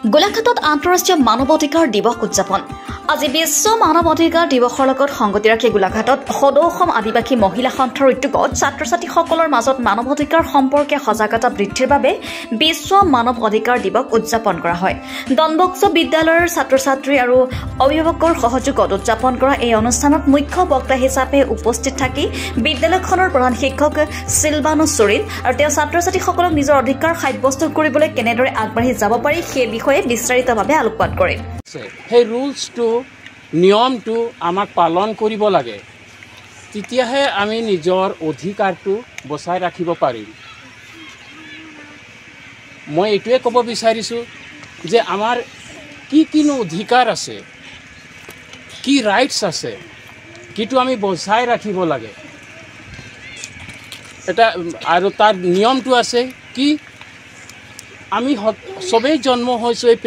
গোলাঘাটত আন্তঃৰাষ্ট্ৰীয় মানৱ অধিকাৰ দিৱস উদযাপন আজি বিশ্ব মানৱ অধিকাৰ দিৱসৰ লগত সংগতি ৰাখি গোলাঘাটত সদৌ অসম আদিবাসী মহিলা সন্থাৰ উদ্যোগত ছাত্ৰ-ছাত্ৰীসকলৰ মাজত মানৱ অধিকাৰ সম্পৰ্কে সজাগতা বৃদ্ধিৰ বাবে বিশ্ব মানৱ অধিকাৰ দিৱস উদযাপন কৰা হয়। ডনবস্কো বিদ্যালয়ৰ ছাত্ৰ-ছাত্ৰী আৰু অভিভাৱকৰ সহযোগত উদযাপন কৰা এই অনুষ্ঠানত মুখ্য বক্তা হিচাপে উপস্থিত থাকি বিদ্যালয়খনৰ প্ৰধান শিক্ষক সিলভানো চুৰিন আৰু তেওঁ ছাত্ৰ-ছাত্ৰীসকলক নিজৰ অধিকাৰ সাব্যস্ত কৰিবলৈ কেনেদৰে আগবাঢ়ি যাব পাৰি সেই বিষয়ে বিস্তাৰিতভাৱে আলোকপাত কৰে। সেই ৰুলছটো নিয়মটো আমাক পালন কৰিব লাগে, তেতিয়াহে আমি নিজৰ অধিকাৰটো বচাই ৰাখিব পাৰিম। মই এইটোৱে ক'ব বিচাৰিছোঁ যে আমাৰ কিনো অধিকাৰ আছে, কি ৰাইটছ আছে, কিটো আমি বচাই ৰাখিব লাগে। এটা আৰু তাৰ নিয়মটো আছে কি আমি সবেই জন্ম হৈছোঁ এই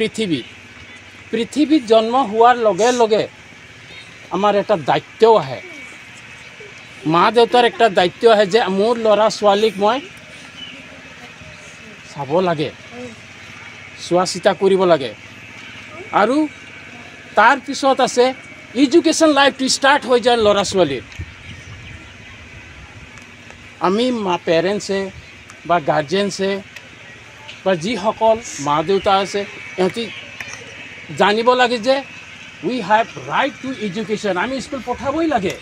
পৃথিৱীত জন্ম হোৱাৰ লগে লগে আমাৰ এটা দায়িত্ব আহে, মা দেউতাৰ একটা দায়িত্ব আহে যে মোৰ ল'ৰা ছোৱালীক মই চাব লাগে, চোৱা চিতা কৰিব লাগে। আৰু তাৰ পিছত আছে এডুকেশ্যন লাইফটো ষ্টাৰ্ট হৈ যায় ল'ৰা ছোৱালীৰ। আমি পেৰেণ্টছে বা গাৰ্জেনছে বা যিসকল মা দেউতা আছে ইহঁতি জানিব লাগে যে উই হ্যাভ রাইট টু এডুকেশন, আমি স্কুল পঠাবই লাগে।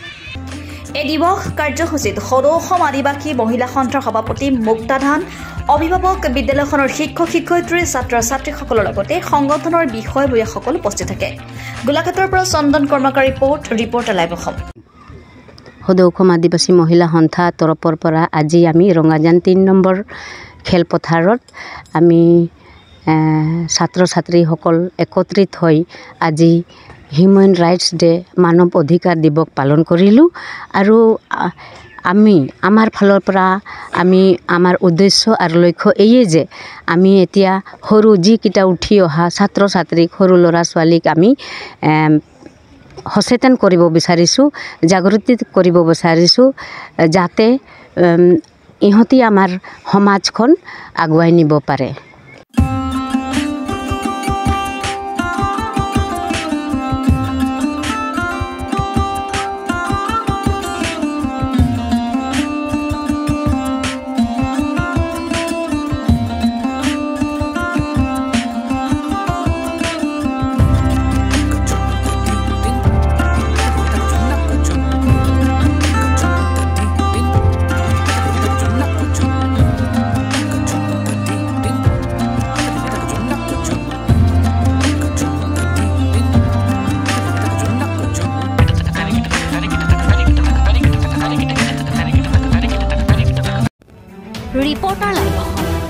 এই দিৱস কাৰ্যসূচীত সদৌ অসম আদিবাসী মহিলা সন্থাৰ সভাপতি মুক্তাধান, অভিভাৱক, বিদ্যালয়খনৰ শিক্ষক শিক্ষয়িত্ৰী, ছাত্ৰ ছাত্ৰীসকলৰ লগতে সংগঠনৰ বিষয়ববীয়াসকল উপস্থিত থাকে। গোলাঘাটৰ পৰা চন্দন কৰ্মকাৰ ৰিপৰ্টাৰ লাইভ অসম। সদৌ অসম আদিবাসী মহিলা সন্থা তৰফৰ পৰা আজি আমি ৰঙাজান ৩ নম্বৰ খেলপথাৰত আমি ছাত্ৰ ছাত্ৰীসকল একত্ৰিত হৈ আজি হিউমেন ৰাইটছ ডে মানৱ অধিকাৰ দিৱস পালন কৰিলোঁ। আৰু আমাৰ ফালৰ পৰা আমাৰ উদ্দেশ্য আৰু লক্ষ্য এইয়ে যে আমি এতিয়া সৰু যিকেইটা উঠি অহা ছাত্ৰ ছাত্ৰীক, সৰু ল'ৰা ছোৱালীক আমি সচেতন কৰিব বিচাৰিছোঁ, জাগৃতি কৰিব বিচাৰিছোঁ, যাতে ইহঁতি আমাৰ সমাজখন আগুৱাই নিব পাৰে। Reporter live Assam.